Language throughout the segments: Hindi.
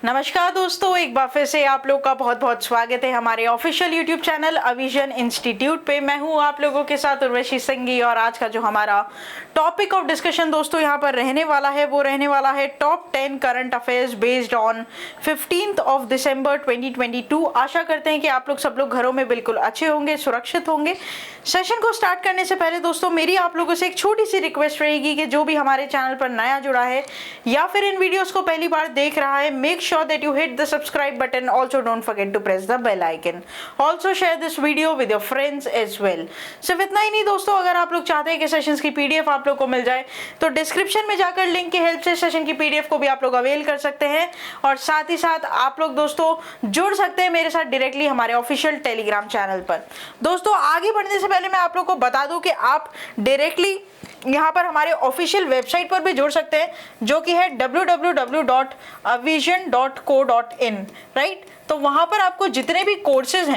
नमस्कार दोस्तों, एक बार फिर से आप लोग का बहुत बहुत स्वागत है हमारे ऑफिशियल यूट्यूब चैनल अविजन इंस्टीट्यूट पे। मैं हूं आप लोगों के साथ उर्वशी संघी और आज का जो हमारा टॉपिक ऑफ डिस्कशन दोस्तों यहाँ पर रहने वाला है वो रहने वाला है top 10 current affairs based on 15th of December 2022। आशा करते हैं कि आप लोग सब लोग घरों में बिल्कुल अच्छे होंगे, सुरक्षित होंगे। सेशन को स्टार्ट करने से पहले दोस्तों मेरी आप लोगों से एक छोटी सी रिक्वेस्ट रहेगी कि जो भी हमारे चैनल पर नया जुड़ा है या फिर इन वीडियोस को पहली बार देख रहा है, make sure that you hit the subscribe button. Also don't forget to press the bell icon. Also share this video with your friends as well. सिर्फ इतना ही नहीं दोस्तों, अगर आप लोग चाहते हैं कि सेशंस की पीडीएफ आप लोग को मिल जाए तो डिस्क्रिप्शन में जाकर लिंक की हेल्प से सेशन की पीडीएफ को भी आप लोग अवेल कर सकते हैं और साथ ही साथ आप लोग दोस्तों जुड़ सकते हैं मेरे साथ डायरेक्टली हमारे ऑफिशियल टेलीग्राम चैनल पर। दोस्तों आगे बढ़ने से पहले मैं आप लोग को बता दूं कि आप डायरेक्टली यहाँ पर हमारे ऑफिशियल वेबसाइट पर भी जुड़ सकते हैं जो कि है www.avision.co.in, राइट। तो वहां पर आपको जितने भी कोर्सेज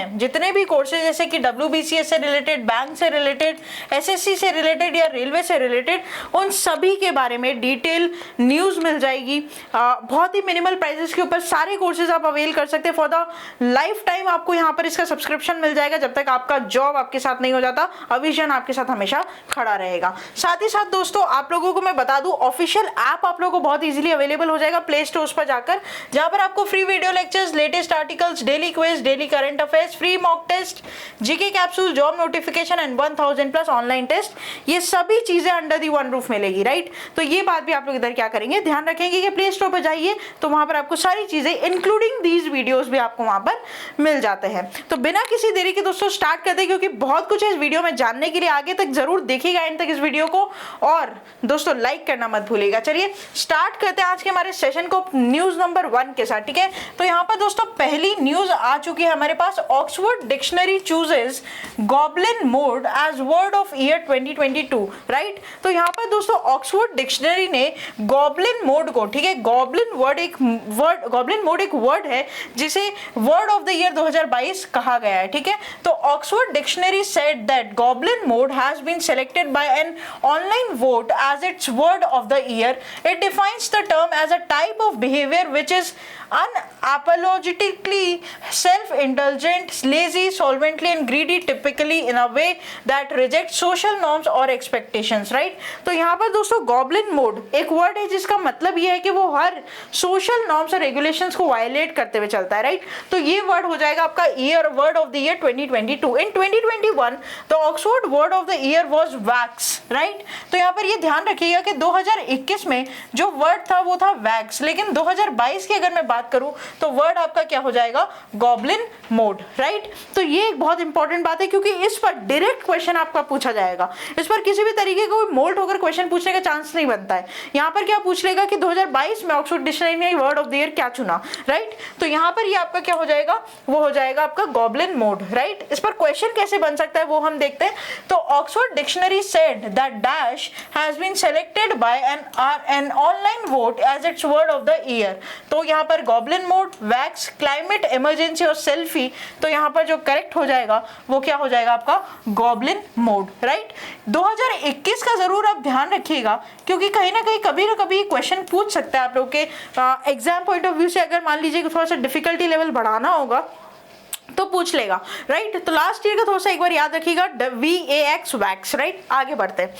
जैसे कि WBCS से रिलेटेड, बैंक से रिलेटेड, SSC से रिलेटेड या रेलवे से रिलेटेड, उन सभी के बारे में डिटेल न्यूज मिल जाएगी। बहुत ही मिनिमल प्राइसेस के ऊपर सारे कोर्सेज आप अवेल कर सकते हैं फॉर द लाइफ टाइम। आपको यहाँ पर इसका सब्सक्रिप्शन मिल जाएगा जब तक आपका जॉब आपके साथ नहीं हो जाता। अविजन आपके साथ हमेशा खड़ा रहेगा। साथ ही साथ दोस्तों आप लोगों को मैं बता दूं, ऑफिशियल ऐप आप लोगों को बहुत इजीली अवेलेबल हो जाएगा प्ले स्टोर पर जाकर, जहां पर आपको free video lectures, latest articles, daily quiz, daily current affairs, free mock test, GK capsule, job notification and 1000 plus online test, ये सभी चीजें अंडर दी वन रूफ मिलेगी, राइट। तो ये बात भी आप लोग इधर क्या करेंगे, ध्यान रखेंगे कि प्ले स्टोर पर जाइए तो वहां पर आपको सारी चीजें इंक्लूडिंग दीज वीडियोस भी आपको वहां पर मिल जाते हैं। तो बिना किसी देरी के दोस्तों स्टार्ट करते हैं, क्योंकि बहुत कुछ है इस वीडियो में जानने के लिए। आगे तक जरूर देखिएगा एंड तक इस वीडियो को, और दोस्तों लाइक करना मत भूलिएगा। चलिए स्टार्ट करते हैं आज के हमारे सेशन को न्यूज नंबर 1 के साथ, ठीक है। तो यहाँ पर दोस्तों पहली न्यूज आ चुकी है हमारे पास। Oxford dictionary chooses goblin mode as word of year 2022, right. तो यहाँ पर दोस्तों ऑक्सफोर्ड डिक्शनरी ने गॉबलिन मोड को, ठीक है, गॉबलिन मोड एक वर्ड है जिसे वर्ड ऑफ द ईयर 2022 कहा गया है, ठीक है। तो Oxford dictionary said that goblin mode has been selected by an online vote as its word of the year. It defines the term as a type of behavior which is unapologetically self-indulgent, lazy, solvently and greedy, typically in a way that rejects social norms or expectations, right? तो यहाँ पर दोस्तों गॉबलिन मोड एक वर्ड है जिसका मतलब ये है कि वो हर सोशल नॉर्म्स और रेगुलेशंस को वायलेट करते हुए चलता है, राइट। तो ये वर्ड हो जाएगा आपका word of the year 2022। In 2021 the Oxford word of the year was wax, right. तो यहाँ पर ये ध्यान रखिएगा कि 2021 में जो वर्ड था वो था वैक्स, लेकिन 2022 की अगर मैं बात करूं तो वर्ड आपका क्या हो जाएगा, गॉबलिन मोड, राइट। तो ये एक बहुत इंपॉर्टेंट बात है क्योंकि इस पर डायरेक्ट क्वेश्चन आपका पूछा जाएगा। इस पर किसी भी तरीके का मोल्ड होकर क्वेश्चन पूछने का चांस नहीं बनता है। यहाँ पर क्या पूछ लेगा कि 2022 में ऑक्सफोर्ड डिक्शनरी ने वर्ड ऑफ द ईयर क्या चुना, राइट। तो यहाँ पर ये आपका क्या हो जाएगा, वो हो जाएगा आपका गॉबलिन मोड, राइट। इस पर क्वेश्चन कैसे बन सकता है वो हम देखते हैं। तो Oxford dictionary said that dash has been selected by an online vote as its word of the year। तो यहाँ पर goblin mode, wax, climate emergency और सेल्फी, तो यहाँ पर जो करेक्ट हो जाएगा वो क्या हो जाएगा आपका गॉबलिन मोड, राइट। 2021 का जरूर आप ध्यान रखिएगा क्योंकि कहीं ना कहीं कभी ना कभी क्वेश्चन पूछ सकता है आप लोग के एग्जाम पॉइंट ऑफ व्यू से। अगर मान लीजिए कि थोड़ा सा डिफिकल्टी लेवल बढ़ाना होगा तो पूछ लेगा, राइट। तो लास्ट ईयर का थोड़ा सा एक बार याद रखिएगा, VAX वैक्स, राइट। आगे बढ़ते हैं,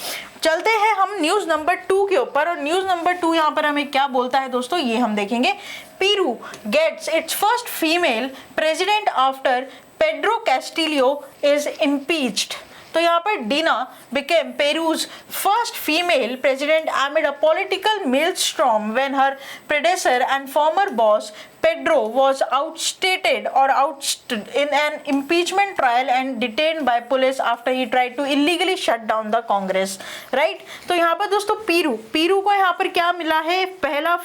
चलते हैं हम न्यूज नंबर 2 के ऊपर। और न्यूज नंबर 2 यहाँ पर हमें क्या बोलता है दोस्तों, ये हम देखेंगे। Peru gets its first female president after Pedro Castillo is impeached. तो यहाँ पर Dina became Peru's first female president amid a political maelstrom when her predecessor and former boss Pedro was ousted in an impeachment trial and detained by police after he tried to illegally shut down the Congress, right? तो यहाँ पर दोस्तों पेरू को यहाँ पर क्या मिला है, पहला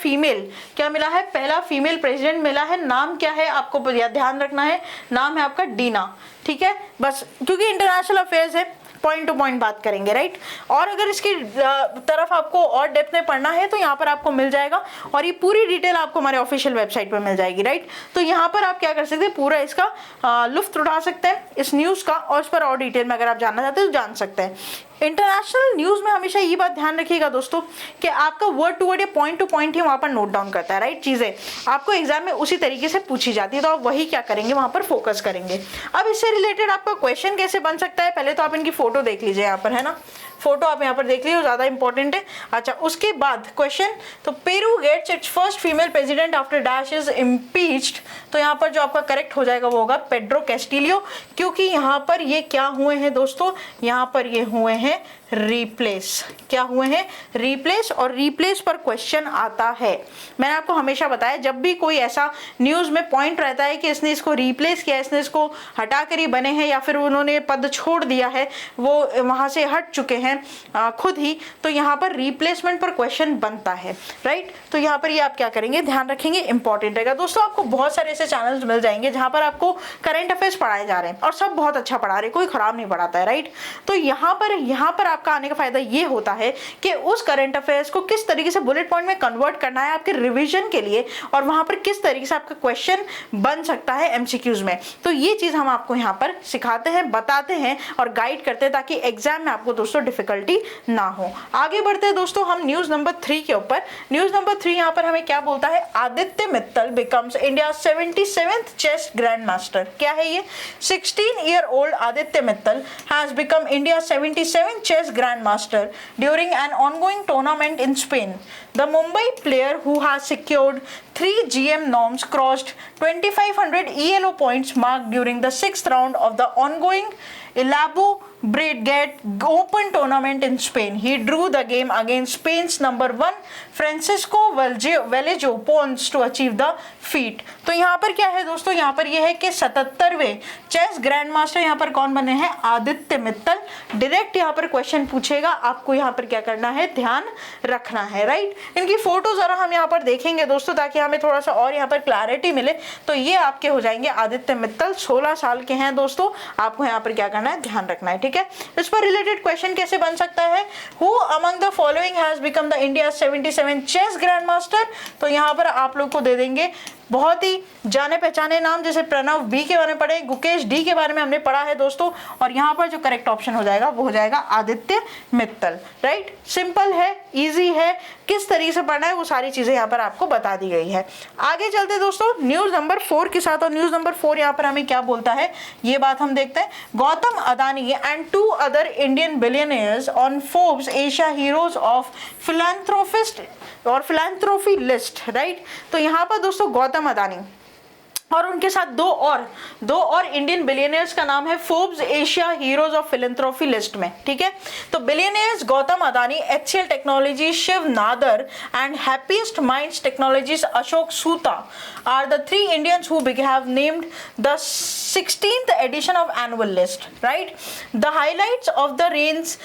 फीमेल प्रेसिडेंट मिला है। नाम क्या है आपको ध्यान रखना है, नाम है आपका डीना, ठीक है। बस क्योंकि इंटरनेशनल अफेयर्स है पॉइंट टू पॉइंट बात करेंगे, राइट। और अगर इसकी तरफ आपको और डेप्थ में पढ़ना है तो यहाँ पर आपको मिल जाएगा और ये पूरी डिटेल आपको हमारे ऑफिशियल वेबसाइट पर मिल जाएगी, राइट। तो यहाँ पर आप क्या कर सकते हैं, पूरा इसका लुत्फ उठा सकते हैं इस न्यूज़ का, और इस पर और डिटेल में अगर आप जानना चाहते हैं तो जान सकते हैं। इंटरनेशनल न्यूज में हमेशा ये बात ध्यान रखिएगा दोस्तों कि आपका वर्ड टू वर्ड या पॉइंट टू पॉइंट ही वहां पर नोट डाउन करता है, राइट। चीजें आपको एग्जाम में उसी तरीके से पूछी जाती है, तो आप वही क्या करेंगे, वहां पर फोकस करेंगे। अब इससे रिलेटेड आपका क्वेश्चन कैसे बन सकता है, पहले तो आप इनकी फोटो देख लीजिए, यहाँ पर है ना, फोटो आप यहाँ पर देख लीजिए, ज्यादा इंपॉर्टेंट है। अच्छा, उसके बाद क्वेश्चन, तो Peru gets its first female president after dash is impeached, तो यहाँ पर जो आपका करेक्ट हो जाएगा वो होगा पेड्रो कैस्टिलियो, क्योंकि यहाँ पर ये क्या हुए हैं दोस्तों, यहाँ पर ये हुए हैं रिप्लेस। क्या हुए हैं, रिप्लेस, और रिप्लेस पर क्वेश्चन आता है। मैंने आपको हमेशा बताया जब भी कोई ऐसा न्यूज में पॉइंट रहता है कि इसने इसको रिप्लेस किया, इसने इसको हटाकर ही बने हैं, या फिर उन्होंने पद छोड़ दिया है, वो वहां से हट चुके हैं खुद ही, तो यहाँ पर रिप्लेसमेंट पर क्वेश्चन बनता है, राइट। तो यहाँ पर ये आप क्या करेंगे, ध्यान रखेंगे, इंपॉर्टेंट रहेगा दोस्तों। आपको बहुत सारे ऐसे चैनल्स मिल जाएंगे जहां पर आपको करंट अफेयर्स पढ़ाए जा रहे हैं, और सब बहुत अच्छा पढ़ा रहे हैं, कोई खराब नहीं पढ़ाता है, राइट। तो यहाँ पर आपका आने का फायदा ये होता है कि उस करंट अफेयर्स को किस तरीके से बुलेट पॉइंट में कन्वर्ट करना है आपके रिवीजन के लिए, और वहां पर किस तरीके से आपका क्वेश्चन बन सकता है एमसीक्यूज में। तो ये चीज हम आपको यहाँ पर सिखाते हैं, बताते हैं और गाइड करते हैं, ताकि एग्जाम में आपको दोस्तों डिफिकल्टी ना हो। आगे बढ़ते हैं दोस्तों हम न्यूज नंबर 3 के ऊपर। न्यूज नंबर 3 यहाँ पर हमें क्या बोलता है, Aditya Mittal becomes India 77th chess grand master. क्या है ये, 16-year-old Aditya Mittal has become India 77th chess grand master during an ongoing tournament in Spain. The Mumbai player who has secured 3 GM norms crossed 2500 ELO points mark during the 6th round of the ongoing Elaborate Open tournament in Spain. He drew the game against Spain's number 1 Francisco Vallejo Pons to achieve the feat. तो यहाँ पर क्या है दोस्तों, यहाँ पर यह है कि 77वें चेस ग्रैंड मास्टर यहाँ पर कौन बने हैं, आदित्य मित्तल। डायरेक्ट यहाँ पर क्वेश्चन पूछेगा, आपको यहाँ पर क्या करना है, ध्यान रखना है, राइट। इनकी फोटो जरा हम यहाँ पर देखेंगे दोस्तों, ताकि हमें थोड़ा सा और यहाँ पर क्लैरिटी मिले। तो ये आपके हो जाएंगे आदित्य मित्तल, 16 साल के हैं दोस्तों। आपको यहाँ पर क्या करना है, ध्यान रखना है, ठीक है। इस पर रिलेटेड क्वेश्चन कैसे बन सकता है, who among the following has become the India 77 chess grand master. तो यहाँ पर आप लोग को दे देंगे बहुत ही जाने पहचाने नाम, जैसे प्रणव बी के बारे में पढ़े, गुकेश डी के बारे में हमने पढ़ा है दोस्तों, और यहाँ पर जो करेक्ट ऑप्शन हो जाएगा वो हो जाएगा आदित्य मित्तल, राइट। सिंपल है, इजी है, किस तरीके से पढ़ना है वो सारी चीजें यहाँ पर आपको बता दी गई है। आगे चलते दोस्तों न्यूज नंबर 4 के साथ, और न्यूज नंबर 4 यहाँ पर हमें क्या बोलता है, ये बात हम देखते हैं। Gautam Adani and 2 other Indian billionaires on Forbes Asia heroes of philanthropist और फिलैंथ्रोपी लिस्ट, राइट। तो यहाँ पर दोस्तों गौतम अदानी और उनके साथ दो और इंडियन बिलियनियर्स का नाम है Forbes Asia heroes of philanthropy list में, ठीक है। तो billionaires Gautam Adani, HCL technology Shiv Nadar and Happiest Minds Technologies Ashok Soota are the 3 Indians who have named the 16th edition of annual list, right? The highlights of the reign's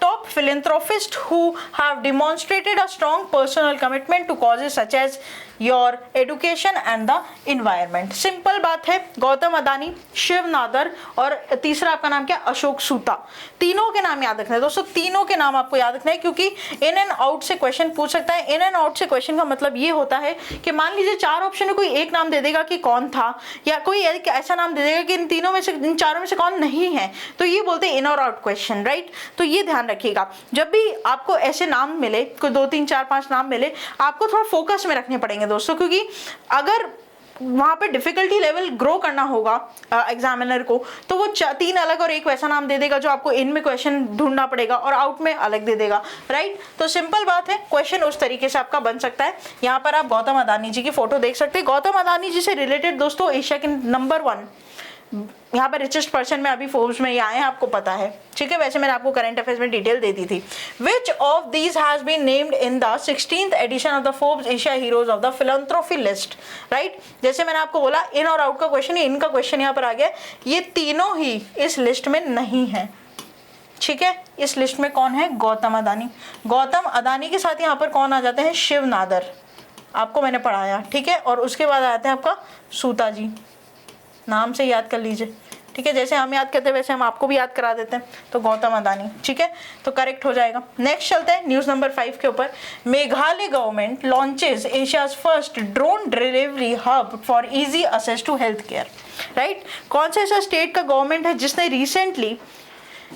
top philanthropists who have demonstrated a strong personal commitment to causes such as your education and the environment. Simple बात है, गौतम अदानी, शिव नादर और तीसरा आपका नाम क्या, अशोक सूता। तीनों के नाम याद रखना है दोस्तों, तीनों के नाम आपको याद रखना है, क्योंकि इन एंड आउट से क्वेश्चन पूछ सकता है। इन एंड आउट से क्वेश्चन का मतलब ये होता है कि मान लीजिए 4 ऑप्शन में कोई एक नाम दे देगा कि कौन था, या कोई ऐसा नाम दे देगा कि इन तीनों में से, इन चारों में से कौन नहीं है, तो ये बोलते हैं इन और आउट क्वेश्चन, राइट। तो ये ध्यान रखिएगा, जब भी आपको ऐसे नाम मिले, कोई 2 3 4 5 नाम मिले, आपको थोड़ा फोकस में रखने पड़ेंगे दोस्तों, क्योंकि अगर वहां पे डिफिकल्टी लेवल ग्रो करना होगा एग्जामिनर को, तो वो 3 अलग और एक वैसा नाम दे देगा जो आपको इन में क्वेश्चन ढूंढना पड़ेगा और आउट में अलग दे देगा, राइट। तो सिंपल बात है, क्वेश्चन उस तरीके से आपका बन सकता है। यहाँ पर आप गौतम अदानी जी की फोटो देख सकते हैं। गौतम अदानी जी से रिलेटेड दोस्तों एशिया के नंबर 1 यहाँ पर रिचेस्ट पर्सन में अभी फोर्ब्स में ये आए हैं, आपको पता है, ठीक है। वैसे मैंने आपको करंट अफेयर्स में डिटेल दे दी थी। Which of these has been named in the 16th edition of the Forbes Asia heroes of the philanthropy list, right. जैसे मैंने आपको बोला, इन और आउट का क्वेश्चन, इनका क्वेश्चन यहाँ पर आ गया, ये तीनों ही इस लिस्ट में नहीं है, ठीक है। इस लिस्ट में कौन है, गौतम अदानी। गौतम अदानी के साथ यहाँ पर कौन आ जाते हैं, शिव नादर, आपको मैंने पढ़ाया, ठीक है। और उसके बाद आते हैं आपका सूता जी, नाम से याद कर लीजिए, ठीक है। जैसे हम याद करते हैं वैसे हम आपको भी याद करा देते हैं। तो गौतम अदानी, ठीक है, तो करेक्ट हो जाएगा। नेक्स्ट चलते हैं न्यूज नंबर 5 के ऊपर। Meghalaya government launches Asia's first drone delivery hub for easy access to health care, right. कौन सा ऐसा स्टेट का गवर्नमेंट है जिसने रिसेंटली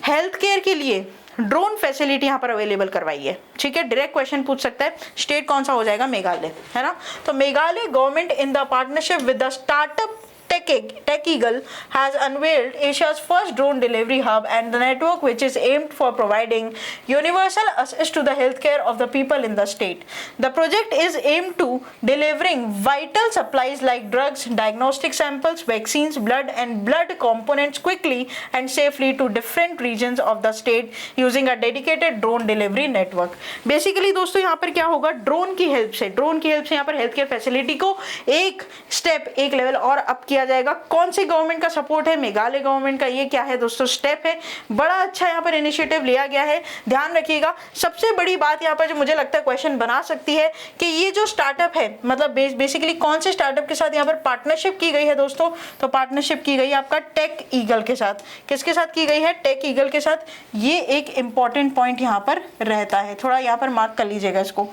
हेल्थ केयर के लिए ड्रोन फैसिलिटी यहाँ पर अवेलेबल करवाई है, ठीक है। डायरेक्ट क्वेश्चन पूछ सकता है, स्टेट कौन सा हो जाएगा, मेघालय, है ना। तो Meghalaya government in the partnership with the startup Tech Eagle has unveiled Asia's first drone delivery hub and the network which is aimed for providing universal access to the healthcare of the people in the state. The project is aimed to delivering vital supplies like drugs, diagnostic samples, vaccines, blood and blood components quickly and safely to different regions of the state using a dedicated drone delivery network. Basically दोस्तों यहाँ पर क्या होगा, ड्रोन की हेल्प से यहाँ पर हेल्थ केयर फैसिलिटी को एक स्टेप, एक लेवल और अप किया जाएगा। कौन सी गवर्नमेंट का सपोर्ट है, मेघालय गवर्नमेंट का। ये क्या है दोस्तों, स्टेप है। बड़ा अच्छा यहाँ पर इनिशिएटिव लिया गया है, ध्यान रखिएगा। सबसे बड़ी बात यहाँ पर जो मुझे लगता है क्वेश्चन बना सकती है कि ये जो स्टार्टअप है, मतलब बेसिकली कौन से स्टार्टअप के साथ यहाँ पर पार्टनरशिप की गई है दोस्तों, तो पार्टनरशिप की गई है आपका टेक ईगल के साथ। किसके साथ की गई है, टेक ईगल के साथ। ये एक इंपॉर्टेंट पॉइंट यहाँ पर रहता है, थोड़ा यहाँ पर मार्क कर लीजिएगा इसको।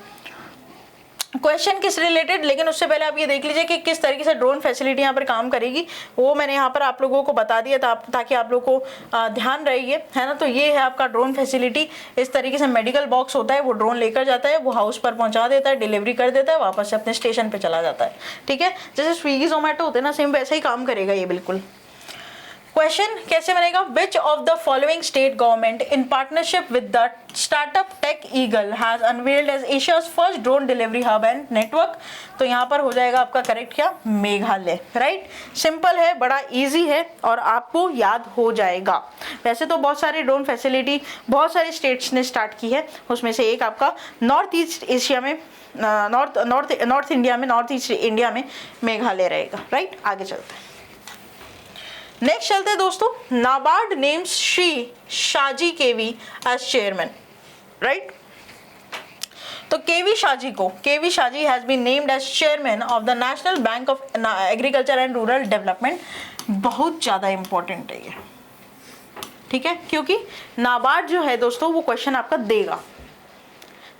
क्वेश्चन किस रिलेटेड, लेकिन उससे पहले आप ये देख लीजिए कि किस तरीके से ड्रोन फैसिलिटी यहाँ पर काम करेगी, वो मैंने यहाँ पर आप लोगों को बता दिया था, ताकि आप लोगों को ध्यान रहिए, है ना। तो ये है आपका ड्रोन फैसिलिटी। इस तरीके से मेडिकल बॉक्स होता है, वो ड्रोन लेकर जाता है, वो हाउस पर पहुंचा देता है, डिलीवरी कर देता है, वापस से अपने स्टेशन पर चला जाता है, ठीक है। जैसे स्विगी जोमेटो होते हैं ना, सेम वैसा ही काम करेगा ये बिल्कुल। क्वेश्चन कैसे बनेगा, which of the following state government in partnership with the startup Tech Eagle has unveiled as Asia's first drone delivery hub and network. तो यहाँ पर हो जाएगा आपका करेक्ट क्या, मेघालय, राइट। सिंपल है, बड़ा इजी है और आपको याद हो जाएगा। वैसे तो बहुत सारी ड्रोन फैसिलिटी बहुत सारे स्टेट्स ने स्टार्ट की है, उसमें से एक आपका नॉर्थ ईस्ट एशिया में, नॉर्थ ईस्ट इंडिया में मेघालय रहेगा, राइट। आगे चलते हैं, नेक्स्ट चलते हैं दोस्तों। NABARD names Shri Shaji KV as chairman, right. तो KV Shaji has been named as chairman of the National Bank of Agriculture and Rural Development. बहुत ज्यादा इंपॉर्टेंट है ये, ठीक है, क्योंकि नाबार्ड जो है दोस्तों वो क्वेश्चन आपका देगा।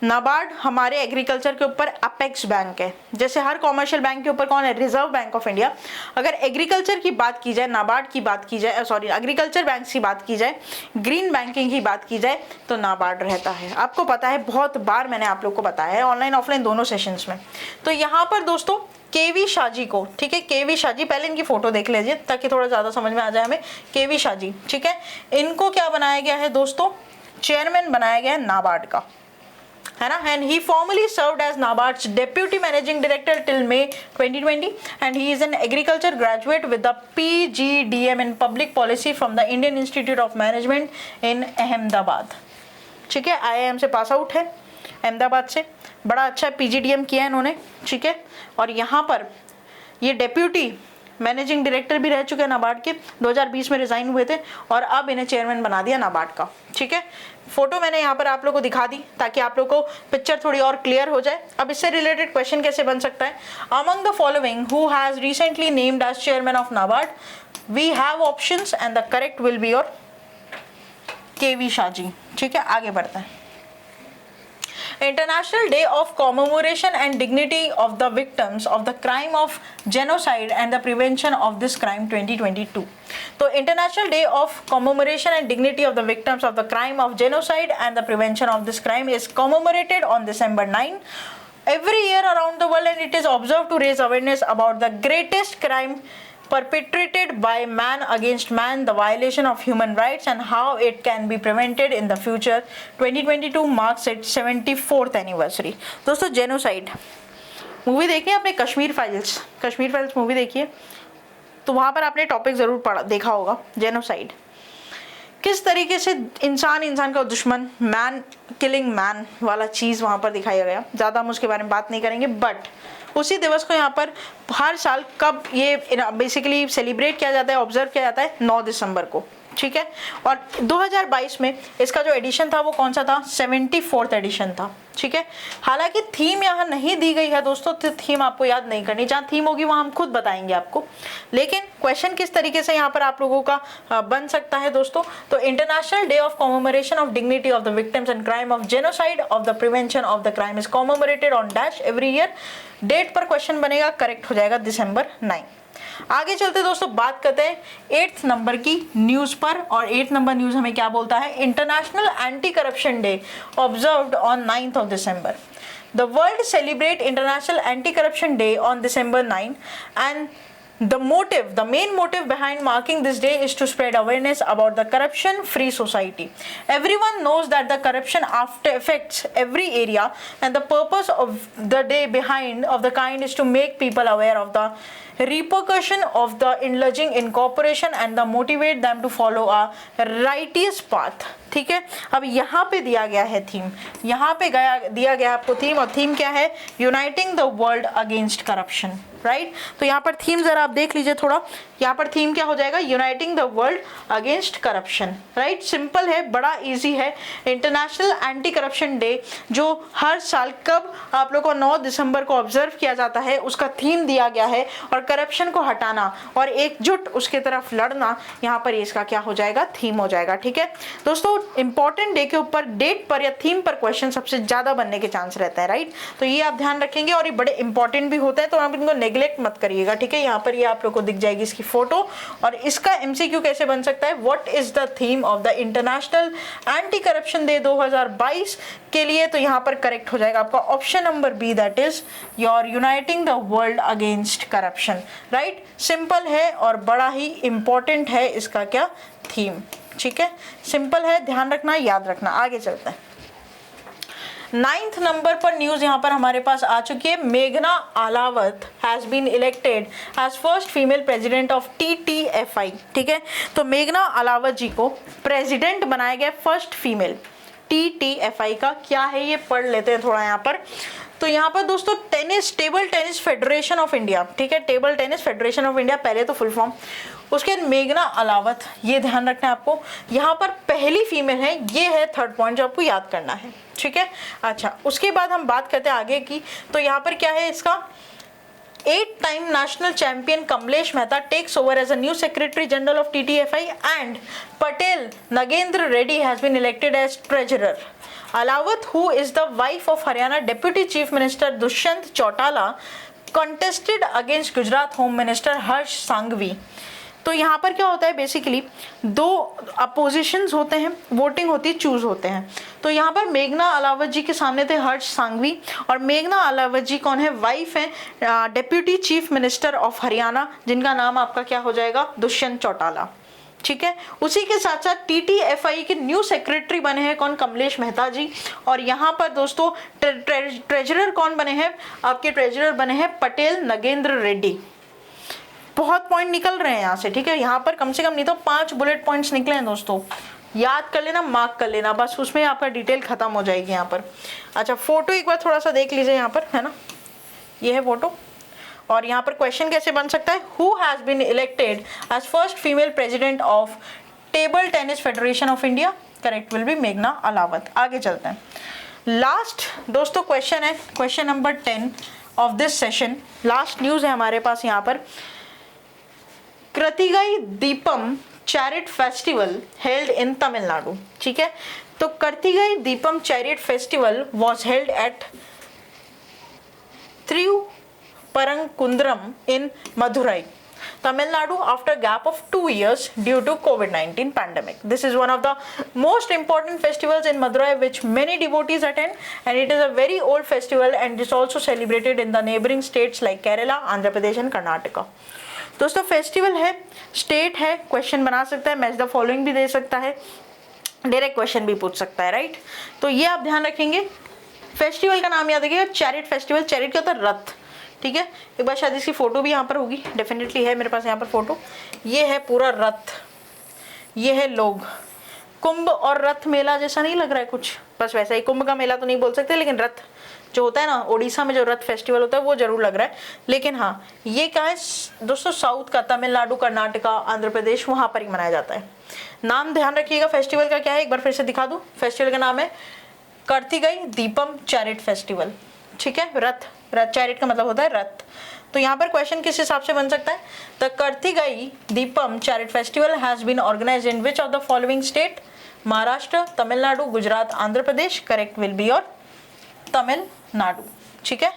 नाबार्ड हमारे एग्रीकल्चर के ऊपर अपेक्स बैंक है, जैसे हर कॉमर्शियल बैंक के ऊपर कौन है, रिजर्व बैंक ऑफ इंडिया। अगर एग्रीकल्चर की बात की जाए, नाबार्ड की बात की जाए, सॉरी एग्रीकल्चर बैंक की बात की जाए, ग्रीन बैंकिंग की बात की जाए, तो नाबार्ड रहता है। आपको पता है, बहुत बार मैंने आप लोग को बताया है, ऑनलाइन ऑफलाइन दोनों सेशंस में। तो यहाँ पर दोस्तों केवी शाजी को, ठीक है, केवी शाजी, पहले इनकी फोटो देख लीजिए ताकि थोड़ा ज्यादा समझ में आ जाए हमें। केवी शाजी, ठीक है, इनको क्या बनाया गया है दोस्तों, चेयरमैन बनाया गया है नाबार्ड का, है ना। And he formally served as NABARD's deputy managing director till May 2020 and he is an agriculture graduate with the PGDM in public policy from the Indian Institute of Management in Ahmedabad, ठीक है। IIM से पास आउट है, अहमदाबाद से। बड़ा अच्छा PGDM किया है इन्होंने, ठीक है। और यहाँ पर ये डेप्यूटी मैनेजिंग डायरेक्टर भी रह चुके हैं नाबार्ड के, 2020 में रिजाइन हुए थे और अब इन्हें चेयरमैन बना दिया नाबार्ड का, ठीक है। फोटो मैंने यहाँ पर आप लोगों को दिखा दी ताकि आप लोगों को पिक्चर थोड़ी और क्लियर हो जाए। अब इससे रिलेटेड क्वेश्चन कैसे बन सकता है, among the following who has recently named as chairman of NABARD, we have options and the correct will be your KV Shaji, ठीक है। आगे बढ़ते हैं, International Day of Commemoration and Dignity of the Victims of the Crime of Genocide and the Prevention of this Crime 2022. तो International Day of Commemoration and Dignity of the Victims of the Crime of Genocide and the Prevention of this Crime is commemorated on December 9 every year around the world, and it is observed to raise awareness about the greatest crime perpetrated by man against man, the violation of human rights and how it can be prevented in the future. 2022 marks its 74th anniversary. दोस्तों जेनोसाइड मूवी देखिए आपने, कश्मीर फाइल्स मूवी देखिए, तो वहाँ पर आपने टॉपिक ज़रूर देखा होगा, जेनोसाइड। किस तरीके से इंसान का दुश्मन, मैन किलिंग मैन वाला चीज़ वहाँ पर दिखाया गया। ज़्यादा हम उसके बारे में बात नहीं करेंगे, बट उसी दिवस को यहाँ पर हर साल कब ये बेसिकली सेलिब्रेट किया जाता है, ऑब्जर्व किया जाता है, 9 दिसंबर को, ठीक है। और 2022 में इसका जो एडिशन था वो कौन सा था, 74th एडिशन था, ठीक है। हालांकि थीम यहाँ नहीं दी गई है दोस्तों, तो थीम आपको याद नहीं करनी, जहाँ थीम होगी वहाँ हम खुद बताएंगे आपको। लेकिन क्वेश्चन किस तरीके से यहाँ पर आप लोगों का बन सकता है दोस्तों, तो international day of commemoration of dignity of the victims and crime of genocide of the prevention of the crime is commemorated on dash every year. Date पर क्वेश्चन बनेगा, करेक्ट हो जाएगा December 9, आगे चलते दोस्तों, बात करते हैं 8th नंबर की न्यूज पर, और 8th नंबर न्यूज हमें क्या बोलता है, international anti corruption day observed on 9th of December. The world celebrate International Anti-Corruption Day on December 9, and the main motive behind marking this day is to spread awareness about the corruption-free society. Everyone knows that the corruption affects every area, and the purpose of the day behind of the kind is to make people aware of the repercussion of the indulging in corporation and the motivate them to follow a righteous path. ठीक है, अब यहाँ पे दिया गया है थीम, यहाँ पे दिया गया आपको थीम, और थीम क्या है, uniting the world against corruption, right. तो यहाँ पर थीम जरा आप देख लीजिए थोड़ा, यहाँ पर थीम क्या हो जाएगा, uniting the world against corruption, right. Simple है, बड़ा इजी है। इंटरनेशनल एंटी करप्शन डे जो हर साल कब आप लोग को 9 दिसंबर को ऑब्जर्व किया जाता है, उसका थीम दिया गया है, और करप्शन को हटाना और एकजुट उसके तरफ लड़ना, यहाँ पर इसका क्या हो जाएगा, थीम हो जाएगा। ठीक है दोस्तों, इंपॉर्टेंट डे के ऊपर डेट पर या थीम पर क्वेश्चन सबसे ज्यादा बनने के चांस रहता है, राइट। तो ये आप ध्यान रखेंगे, और ये बड़े इंपॉर्टेंट भी होते हैं, तो आप इनको नेग्लेक्ट मत करिएगा। ठीक है, यहाँ पर ये आप लोग को दिख जाएगी इसकी फोटो, और इसका एमसीक्यू कैसे बन सकता है, what is the theme of the international anti corruption day 2022 के लिए, तो यहाँ पर करेक्ट हो जाएगा आपका option number B, that is your uniting the world against corruption, right. Simple है और बड़ा ही इंपॉर्टेंट है इसका क्या, थीम। ठीक है, सिंपल है, ध्यान रखना, याद रखना। आगे चलते हैं, 9th नंबर पर न्यूज यहाँ पर हमारे पास आ चुकी है। मेघना Ahlawat has been elected as first female president of TTFI। ठीक है, तो मेघना अलावत जी को प्रेसिडेंट बनाया गया, फर्स्ट फीमेल। TTFI का क्या है ये पढ़ लेते हैं थोड़ा यहाँ पर। तो यहाँ पर दोस्तों table tennis federation of India, ठीक है, table tennis federation of India पहले तो फुल फॉर्म, उसके बाद मेघना अलावत, ये ध्यान रखना है आपको, यहाँ पर पहली फीमेल है, ये है थर्ड पॉइंट जो आपको याद करना है। ठीक है, अच्छा, उसके बाद हम बात करते हैं आगे की। तो यहाँ पर क्या है इसका, 8 time national champion Kamlesh Mehta takes over as a new secretary general of TTFI, and Patel Nagendra Reddy has been elected as treasurer. Alawat, who is the wife of Haryana Deputy Chief Minister Dushyant Chautala, contested against Gujarat Home Minister Harsh Sanghvi. तो यहाँ पर क्या होता है, बेसिकली 2 अपोजिशंस होते हैं, वोटिंग होती है, चूज होते हैं। तो यहाँ पर मेघना अलावत जी के सामने थे हर्ष सांघवी, और मेघना अलावत जी कौन है, वाइफ है deputy chief minister of Haryana, जिनका नाम आपका क्या हो जाएगा, दुष्यंत चौटाला। ठीक है, उसी के साथ साथ TTFI के न्यू सेक्रेटरी बने हैं कौन, कमलेश मेहता जी, और यहाँ पर दोस्तों ट्रेजरर कौन बने हैं, आपके ट्रेजरर बने हैं पटेल नगेंद्र रेड्डी। बहुत पॉइंट निकल रहे हैं यहाँ से। ठीक है, यहाँ पर कम से कम नहीं तो 5 बुलेट पॉइंट्स निकले हैं दोस्तों, याद कर लेना, मार्क कर लेना, बस उसमें आपका डिटेल खत्म हो जाएगी यहाँ पर। अच्छा, फोटो एक बार थोड़ा सा देख लीजिए यहाँ पर, है ना, ये है फोटो, और यहाँ पर क्वेश्चन कैसे बन सकता है, who has been elected as first female president of table tennis federation of India, correct will be मेघना अलावत। आगे चलते हैं, लास्ट दोस्तों क्वेश्चन है, question number 10 of this session, last news है हमारे पास यहाँ पर। Karthigai Deepam chariot festival held in Tamil Nadu. ठीक है, तो Karthigai Deepam chariot festival was held at Parangkundram in Madurai, Tamil Nadu, after a gap of 2 years due to COVID-19 pandemic. This is one of the most important festivals in Madurai which many devotees attend, and it is a very old festival and is also celebrated in the neighboring states like Kerala, Andhra Pradesh and Karnataka. दोस्तों फेस्टिवल है, स्टेट है, क्वेश्चन बना सकता है, मैच द फॉलोइंग भी दे सकता है, डायरेक्ट क्वेश्चन भी पूछ सकता है, राइट। तो ये आप ध्यान रखेंगे। फेस्टिवल का नाम याद रखिएगा, चैरिट फेस्टिवल, चैरिट क्या होता है, रथ। ठीक है, एक बार शायद इसकी फोटो भी यहाँ पर होगी, डेफिनेटली है मेरे पास यहाँ पर फोटो, ये है पूरा रथ, ये है लोग, कुंभ और रथ मेला जैसा नहीं लग रहा है कुछ, बस वैसा ही, कुंभ का मेला तो नहीं बोल सकते, लेकिन रथ जो होता है ना, उड़ीसा में जो रथ फेस्टिवल होता है वो जरूर लग रहा है। लेकिन हाँ, ये क्या है दोस्तों, साउथ का, तमिलनाडु, कर्नाटका, आंध्र प्रदेश, वहां पर ही मनाया जाता है। नाम ध्यान रखिएगा फेस्टिवल का क्या है, एक बार फिर से दिखा दूं, फेस्टिवल का नाम है कृतिगाई दीपम चैरिट फेस्टिवल। ठीक है, रथ चैरिट का मतलब होता है रथ। तो यहाँ पर क्वेश्चन किस हिसाब से बन सकता है, the Karthigai Deepam chariot festival has been organised in which of the following state, Maharashtra, Tamil Nadu, Gujarat, Andhra Pradesh, correct will be और तमिलनाडु। ठीक है,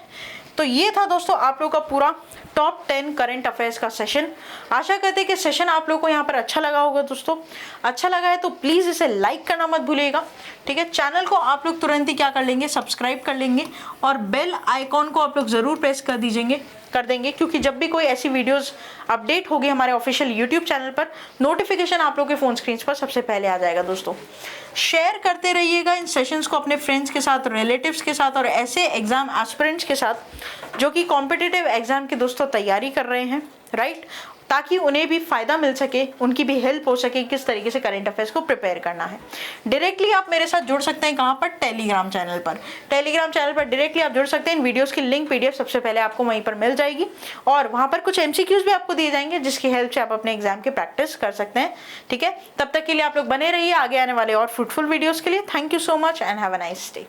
तो ये था दोस्तों आप लोग का पूरा टॉप 10 करंट अफेयर्स का सेशन। आशा करते हैं कि सेशन आप लोगों को यहाँ पर अच्छा लगा होगा दोस्तों। अच्छा लगा है तो प्लीज इसे लाइक करना मत भूलिएगा, ठीक है। चैनल को आप लोग तुरंत ही क्या कर लेंगे, सब्सक्राइब कर लेंगे और बेल आइकॉन को आप लोग जरूर प्रेस कर देंगे, क्योंकि जब भी कोई ऐसी वीडियोस अपडेट होगी हमारे ऑफिशियल यूट्यूब चैनल पर, नोटिफिकेशन आप लोग के फोन स्क्रीन पर सबसे पहले आ जाएगा दोस्तों। शेयर करते रहिएगा इन सेशंस को अपने फ्रेंड्स के साथ, रिलेटिव्स के साथ और ऐसे एग्जाम एस्पिरेंट्स के साथ जो कि कॉम्पिटिटिव एग्जाम की दोस्तों तैयारी कर रहे हैं, राइट, ताकि उन्हें भी फायदा मिल सके, उनकी भी हेल्प हो सके किस तरीके से करंट अफेयर्स को प्रिपेयर करना है। डायरेक्टली आप मेरे साथ जुड़ सकते हैं, कहाँ पर, टेलीग्राम चैनल पर। टेलीग्राम चैनल पर डायरेक्टली आप जुड़ सकते हैं। इन वीडियोस की लिंक PDF सबसे पहले आपको वहीं पर मिल जाएगी और वहां पर कुछ MCQs भी आपको दिए जाएंगे जिसकी हेल्प से आप अपने एग्जाम की प्रैक्टिस कर सकते हैं, ठीक है। तब तक के लिए आप लोग बने रहिए आगे आने वाले और फ्रूटफुल वीडियोस के लिए। Thank you so much and have a nice day.